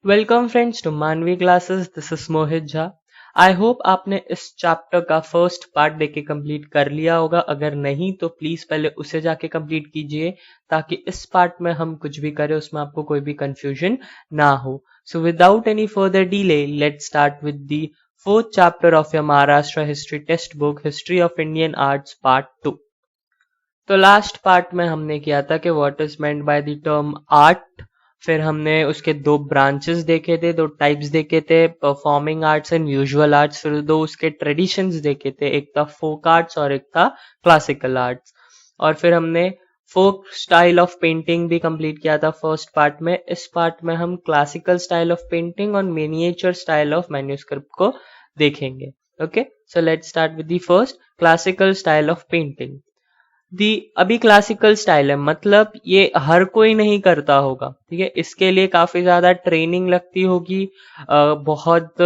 Welcome friends to मानवी classes. This is Mohit Jha. I hope आपने इस चैप्टर का फर्स्ट पार्ट देके कंप्लीट कर लिया होगा। अगर नहीं तो प्लीज पहले उसे जाके कंप्लीट कीजिए ताकि इस पार्ट में हम कुछ भी करें उसमें आपको कोई भी कंफ्यूजन ना हो। So without any further delay let's start with the fourth chapter of your Maharashtra history text book, history of Indian arts part 2। तो लास्ट पार्ट में हमने किया था कि what is meant by the term art. फिर हमने उसके दो ब्रांचेस देखे थे, दो टाइप्स देखे थे, performing arts and visual arts. फिर दो उसके ट्रेडिशंस देखे थे, एक था फोक आर्ट्स और एक था क्लासिकल आर्ट्स। और फिर हमने फोक स्टाइल ऑफ पेंटिंग भी कंप्लीट किया था फर्स्ट पार्ट में। इस पार्ट में हम क्लासिकल स्टाइल ऑफ पेंटिंग और मिनिएचर स्टाइल ऑफ मैन्युस्क्रिप्ट को देखेंगे। Okay, so let's start with the first classical style of painting. दी अभी क्लासिकल स्टाइल है, मतलब ये हर कोई नहीं करता होगा, ठीक है। इसके लिए काफी ज्यादा ट्रेनिंग लगती होगी, बहुत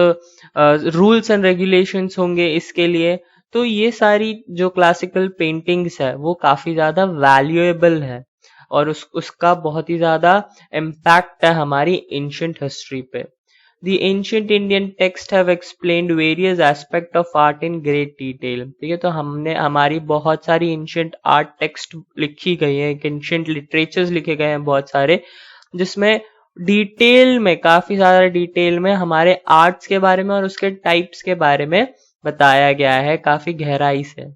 रूल्स एंड रेगुलेशंस होंगे इसके लिए। तो ये सारी जो क्लासिकल पेंटिंग्स है वो काफी ज्यादा वैल्यूएबल है और उसका बहुत ही ज्यादा इम्पैक्ट है हमारी एंशिएंट हिस्ट्री पे। The ancient Indian texts have explained various aspects of art in great detail। ठीक है, तो हमने हमारी बहुत सारी एंशियंट आर्ट टेक्स्ट लिखी गई है, एंशियंट लिटरेचर्स लिखे गए हैं बहुत सारे, जिसमें डिटेल में, काफी ज्यादा डिटेल में हमारे आर्ट्स के बारे में और उसके टाइप्स के बारे में बताया गया है काफी गहराई से।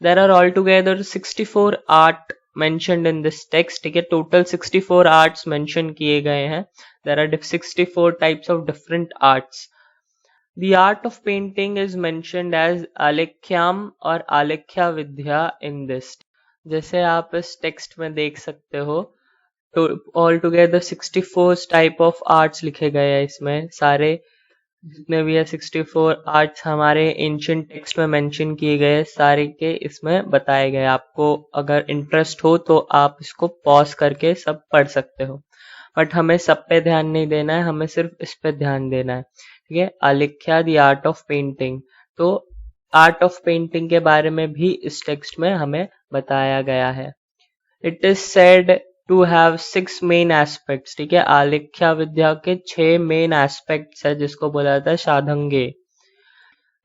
There are altogether 64 art mentioned in this text। ठीक है, टोटल 64 आर्ट्स मेंशन किए गए हैं। There are 64 types of different arts। The art of painting is mentioned as Alekhyam और Alekhya Vidya in this। जैसे आप इस टेक्स्ट में देख सकते हो, तो all together 64 type of arts लिखे गए हैं इसमें। सारे जितने भी है 64 आर्ट्स हमारे एंशिएंट टेक्स्ट में मेंशन किए गए, सारे के इसमें बताए गए। आपको अगर इंटरेस्ट हो तो आप इसको पॉज करके सब पढ़ सकते हो, बट हमें सब पे ध्यान नहीं देना है, हमें सिर्फ इस पे ध्यान देना है। ठीक है, आलेख्या द आर्ट ऑफ पेंटिंग। तो आर्ट ऑफ पेंटिंग के बारे में भी इस टेक्स्ट में हमें बताया गया है। It is said to have 6 main aspects. ठीक है, आलेख्या विद्या के 6 मेन एस्पेक्ट्स है जिसको बोला जाता है साधंगे।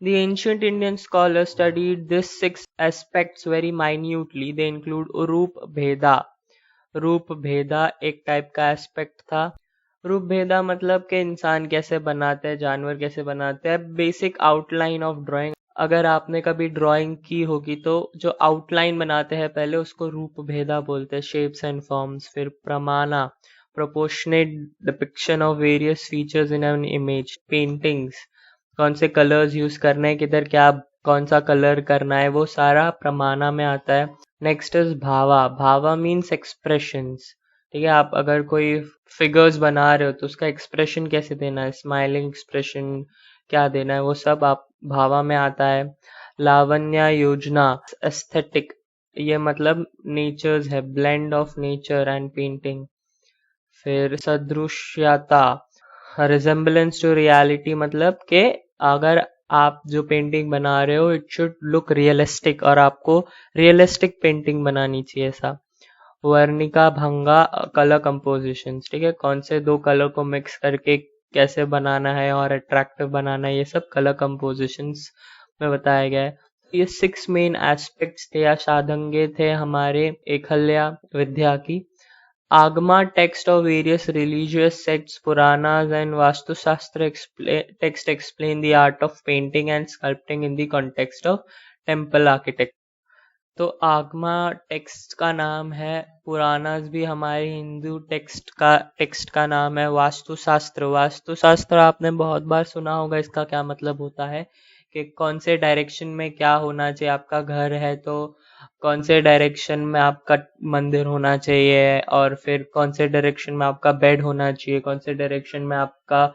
The ancient Indian scholars studied these 6 aspects very minutely। They include रूप भेदा। रूप भेदा एक टाइप का एस्पेक्ट था। रूप भेदा मतलब कि इंसान कैसे बनाते हैं, जानवर कैसे बनाते हैं, बेसिक आउटलाइन ऑफ ड्राइंग। अगर आपने कभी ड्राइंग की होगी तो जो आउटलाइन बनाते हैं पहले उसको रूप भेदा बोलते हैं, शेप्स एंड फॉर्म्स। फिर प्रमाणा, proportionate depiction of various features in an image. Paintings, कौन से कलर्स यूज करने हैं, किधर क्या कौन सा कलर करना है, वो सारा प्रमाणा में आता है। नेक्स्ट इज भावा। भावा मीन्स एक्सप्रेशंस। ठीक है, आप अगर कोई फिगर्स बना रहे हो तो उसका एक्सप्रेशन कैसे देना है, स्माइलिंग एक्सप्रेशन क्या देना है, वो सब आप भावा में आता है। लावण्य योजना, एस्थेटिक, ये मतलब नेचर्स है, blend of nature and painting. फिर सदृश्यता, रिजेम्बलेंस टू रियलिटी, मतलब कि अगर आप जो पेंटिंग बना रहे हो इट शुड लुक रियलिस्टिक और आपको रियलिस्टिक पेंटिंग बनानी चाहिए ऐसा। वर्णिका भंगा, कलर कंपोजिशन। ठीक है, कौन से दो कलर को मिक्स करके कैसे बनाना है और अट्रैक्टिव बनाना है, ये सब कलर कंपोजिशंस में बताया गया है। ये 6 मेन एस्पेक्ट्स थे या साधंगे थे हमारे एकल्या विद्या की। Agama text of various religious sects, Puranas and Vastushastra text explain the art of painting and sculpting in the context of temple architect. तो आगमा टेक्स्ट का नाम है, पुराणास भी हमारे हिंदू टेक्स्ट का नाम है। वास्तुशास्त्र, वास्तुशास्त्र आपने बहुत बार सुना होगा, इसका क्या मतलब होता है कि कौन से डायरेक्शन में क्या होना चाहिए। आपका घर है तो कौन से डायरेक्शन में आपका मंदिर होना चाहिए, और फिर कौन से डायरेक्शन में आपका बेड होना चाहिए, कौन से डायरेक्शन में आपका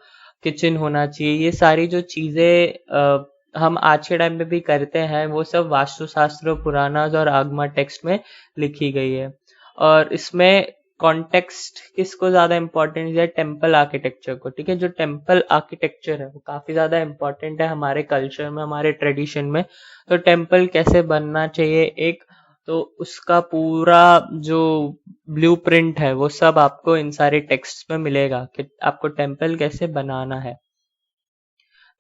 किचन होना चाहिए। ये सारी जो चीजें हम आज के टाइम पे भी करते हैं वो सब वास्तुशास्त्र, पुराणास और आगमा टेक्स्ट में लिखी गई है। और इसमें कॉन्टेक्स्ट किसको ज्यादा इम्पोर्टेंट है, टेम्पल आर्किटेक्चर को। ठीक है, जो टेम्पल आर्किटेक्चर है वो काफी ज्यादा इम्पोर्टेंट है हमारे कल्चर में, हमारे ट्रेडिशन में। तो टेम्पल कैसे बनना चाहिए, एक तो उसका पूरा जो ब्लूप्रिंट है वो सब आपको इन सारे टेक्स्ट में मिलेगा कि आपको टेम्पल कैसे बनाना है।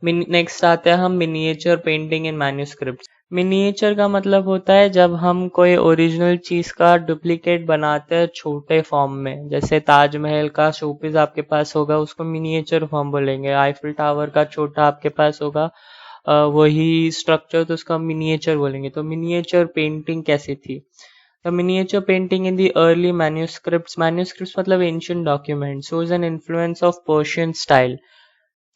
नेक्स्ट आते हैं हम मिनिएचर पेंटिंग इन मैन्युस्क्रिप्ट। मिनिएचर का मतलब होता है जब हम कोई ओरिजिनल चीज का डुप्लीकेट बनाते हैं छोटे फॉर्म में। जैसे ताजमहल का शोपीस आपके पास होगा, उसको मिनिएचर फॉर्म बोलेंगे। आईफिल टावर का छोटा आपके पास होगा वही स्ट्रक्चर, तो उसका मिनिएचर बोलेंगे। तो मिनिएचर पेंटिंग कैसी थी? The miniature painting in the early manuscripts मतलब ancient documents, shows an influence of Persian style.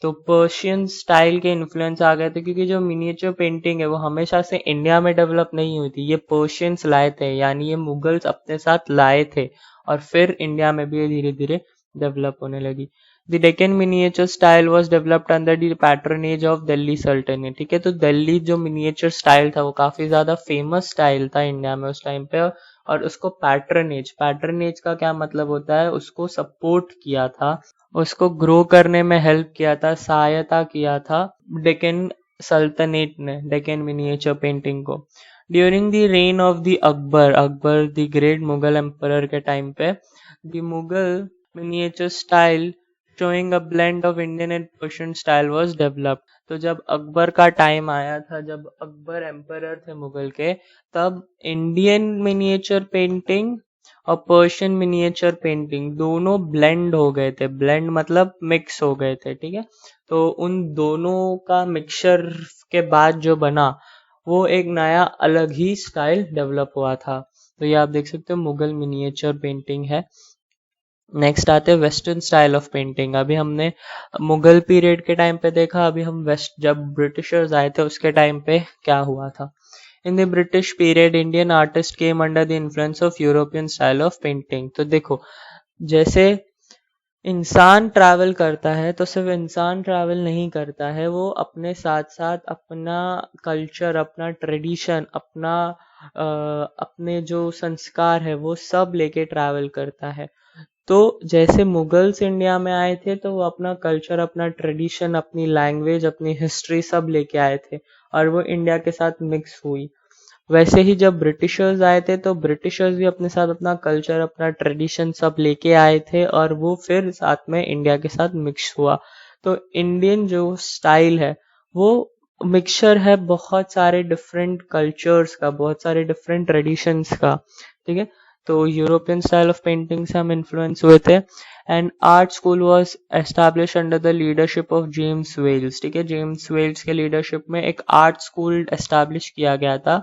तो पर्शियन स्टाइल के इन्फ्लुएंस आ गए थे, क्योंकि जो मिनिएचर पेंटिंग है वो हमेशा से इंडिया में डेवलप नहीं हुई थी, ये पर्शियंस लाए थे, यानी ये मुगल्स अपने साथ लाए थे और फिर इंडिया में भी धीरे धीरे डेवलप होने लगी। The Deccan miniature style was developed under the patronage of Delhi Sultanate. ठीक है, तो दिल्ली जो मिनिएचर स्टाइल था वो काफी ज्यादा फेमस स्टाइल था इंडिया में उस टाइम पे, और उसको पैट्रनेज का क्या मतलब होता है, उसको सपोर्ट किया था, उसको ग्रो करने में हेल्प किया था, सहायता किया था डेक्कन सल्तनत ने डेक्कन मिनिएचर पेंटिंग को। During the rain of the Akbar the great Mughal emperor के टाइम पे the Mughal miniature style showing a blend of Indian and Persian style was developed। तो जब अकबर का टाइम आया था, जब अकबर एम्परर थे मुगल के, तब इंडियन मिनिएचर पेंटिंग और पर्शियन मिनिएचर पेंटिंग दोनों ब्लेंड हो गए थे। ब्लेंड मतलब मिक्स हो गए थे। ठीक है, तो उन दोनों का मिक्सचर के बाद जो बना वो एक नया अलग ही स्टाइल डेवलप हुआ था। तो ये आप देख सकते हो मुगल मिनिएचर पेंटिंग है। नेक्स्ट आते हैं वेस्टर्न स्टाइल ऑफ पेंटिंग। अभी हमने मुगल पीरियड के टाइम पे देखा, अभी हम जब ब्रिटिशर्स आए थे उसके टाइम पे क्या हुआ था। In the British period Indian artist came under the influence of European style of painting. तो देखो, जैसे इंसान ट्रैवल करता है तो सिर्फ इंसान ट्रैवल नहीं करता है, वो अपने साथ साथ अपना कल्चर, अपना ट्रेडिशन, अपने जो संस्कार है वो सब लेके ट्रैवल करता है। तो जैसे मुगल्स इंडिया में आए थे तो वो अपना कल्चर, अपना ट्रेडिशन, अपनी लैंग्वेज, अपनी हिस्ट्री सब लेके आए थे और वो इंडिया के साथ मिक्स हुई। वैसे ही जब ब्रिटिशर्स आए थे तो ब्रिटिशर्स भी अपने साथ अपना कल्चर, अपना ट्रेडिशन सब लेके आए थे और वो फिर साथ में इंडिया के साथ मिक्स हुआ। तो इंडियन जो स्टाइल है वो मिक्सचर है बहुत सारे डिफरेंट कल्चर्स का, बहुत सारे डिफरेंट ट्रेडिशंस का। ठीक है, तो यूरोपियन स्टाइल ऑफ पेंटिंग से हम इन्फ्लुएंस हुए थे। And art school was establish under the leadership of James Wells. ठीक है, जेम्स वेल्स के लीडरशिप में एक आर्ट स्कूल एस्टैब्लिश किया गया था।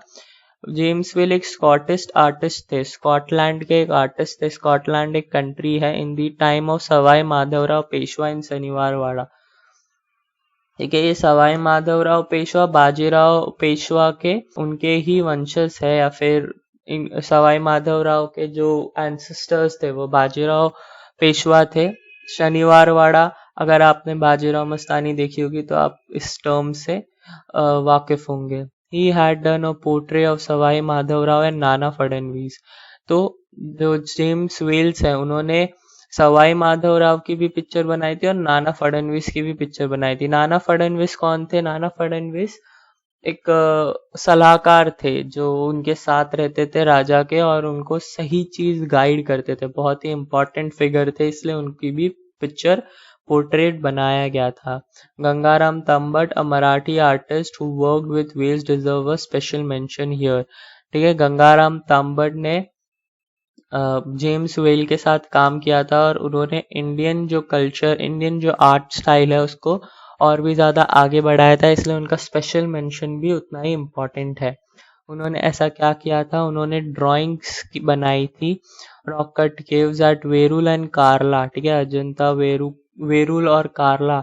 जेम्स वेल एक स्कॉटिश आर्टिस्ट थे, स्कॉटलैंड के एक आर्टिस्ट थे। स्कॉटलैंड एक कंट्री है इन दी टाइम ऑफ सवाई माधवराव पेशवा इन शनिवारवाड़ा। ठीक है, ये सवाई माधवराव पेशवा बाजीराव पेशवा के उनके ही वंशज है, या फिर सवाई माधवराव के जो एंसेस्टर्स थे वो बाजीराव पेशवा थे। शनिवारवाड़ा, अगर आपने बाजीराव मस्तानी देखी होगी तो आप इस टर्म से वाकिफ होंगे। He had done a portrait of Sawai Madhavrao and Nana Phadnavis. तो जो जेम्स वेल्स है उन्होंने सवाई माधवराव की भी पिक्चर बनाई थी और नाना फडणवीस की भी पिक्चर बनाई थी। नाना फडणवीस कौन थे? नाना फडणवीस एक सलाहकार थे जो उनके साथ रहते थे राजा के और उनको सही चीज गाइड करते थे, बहुत ही इंपॉर्टेंट फिगर थे, इसलिए उनकी भी पिक्चर पोर्ट्रेट बनाया गया था। Gangaram Tambat, a Marathi artist who worked with Wales, deserve a special mention here. ठीक है, गंगाराम तंबट ने जेम्स वेल के साथ काम किया था और उन्होंने इंडियन जो कल्चर, इंडियन जो आर्ट स्टाइल है उसको और भी ज़्यादा आगे बढ़ाया था, इसलिए उनका स्पेशल मेंशन भी उतना ही इम्पोर्टेंट है। उन्होंने ऐसा क्या किया था, उन्होंने ड्राइंग्स बनाई थी rock cut caves at Verul and Karla. ठीक है, अजंता, वेरुल और कार्ला,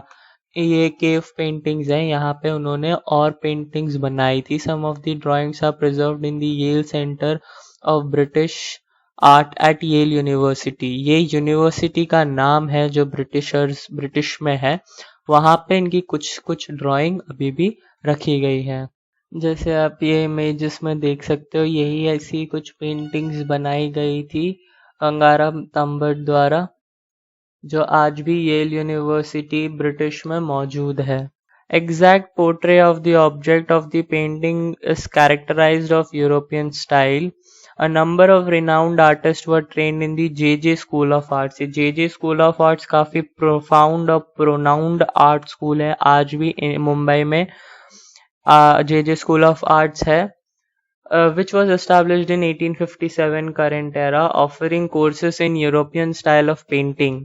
ये केव पेंटिंग्स हैं, यहाँ पे उन्होंने और पेंटिंग्स बनाई थी। Some of the drawings are preserved in the Yale centre of British art at Yale university. ये यूनिवर्सिटी का नाम है जो ब्रिटिश में है, वहाँ पे इनकी कुछ कुछ ड्राइंग अभी भी रखी गई है। जैसे आप ये इमेजेस में देख सकते हो, यही ऐसी कुछ पेंटिंग्स बनाई गई थी गंगाराम तंबट द्वारा, जो आज भी येल यूनिवर्सिटी ब्रिटिश में मौजूद है। Exact portrait of the object of the painting is characterised of European style. A number of renowned artists were trained in the JJ School of Arts. ये JJ School of Arts काफ़ी profound और pronounced art school है, आज भी मुंबई में JJ School of Arts है, which was established in 1857 current era, offering courses in European style of painting.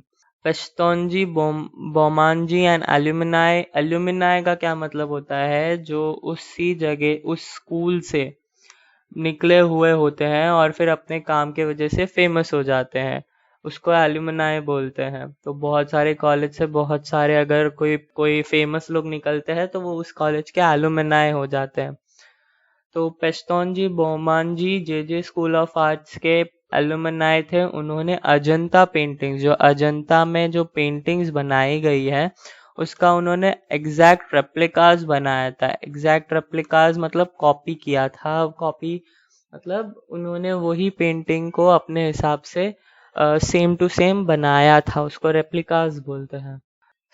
Pestonji Bomanji and alumni, alumni का क्या मतलब होता है, जो उसी जगह उस स्कूल से निकले हुए होते हैं और फिर अपने काम के वजह से फेमस हो जाते हैं, उसको एल्यूमिनाई बोलते हैं। तो बहुत सारे कॉलेज से बहुत सारे अगर कोई फेमस लोग निकलते हैं तो वो उस कॉलेज के एल्यूमिनाई हो जाते हैं। तो पेस्तोंजी बोमांजी JJ स्कूल ऑफ आर्ट्स के एल्यूमिनाई थे। उन्होंने अजंता पेंटिंग्स, जो अजंता में जो पेंटिंग्स बनाई गई है उसका उन्होंने एग्जैक्ट रेप्लिकास बनाया था। एग्जैक्ट रेप्लिकास मतलब कॉपी किया था, कॉपी मतलब उन्होंने वही पेंटिंग को अपने हिसाब से सेम टू सेम बनाया था, उसको रेप्लिकास बोलते हैं।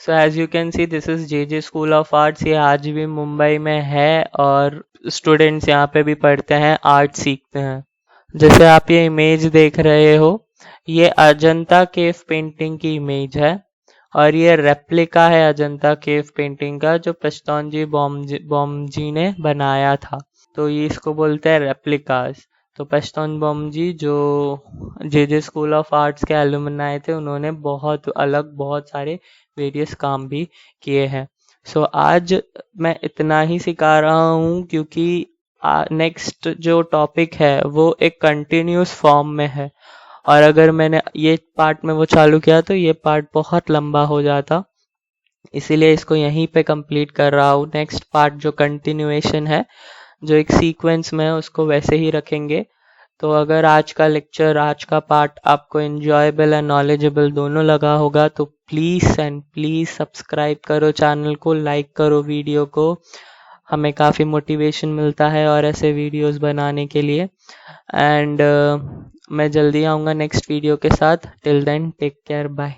So as you can see this is JJ school of arts. ये आज भी मुंबई में है और स्टूडेंट्स यहाँ पे भी पढ़ते हैं, आर्ट सीखते हैं। जैसे आप ये इमेज देख रहे हो, ये अजंता केव पेंटिंग की इमेज है और ये रेप्लिका है अजंता केव पेंटिंग का, जो पेस्तोंजी बोमजी ने बनाया था। तो ये इसको बोलते हैं रेप्लिकास। तो पेस्तोंजी बोमजी जो JJ स्कूल ऑफ आर्ट्स के एलुमनाई थे, उन्होंने बहुत सारे वेरियस काम भी किए हैं। सो आज मैं इतना ही सिखा रहा हूँ क्योंकि नेक्स्ट जो टॉपिक है वो एक कंटिन्यूस फॉर्म में है, और अगर मैंने ये पार्ट में वो चालू किया तो ये पार्ट बहुत लंबा हो जाता, इसीलिए इसको यहीं पे कंप्लीट कर रहा हूँ। नेक्स्ट पार्ट जो कंटिन्यूएशन है, जो एक सीक्वेंस में है, उसको वैसे ही रखेंगे। तो अगर आज का लेक्चर, आज का पार्ट आपको एंजॉयबल एंड नॉलेजेबल दोनों लगा होगा तो प्लीज़ सब्सक्राइब करो चैनल को, लाइक करो वीडियो को, हमें काफ़ी मोटिवेशन मिलता है और ऐसे वीडियोस बनाने के लिए। एंड मैं जल्दी आऊँगा नेक्स्ट वीडियो के साथ। Till then take care, bye.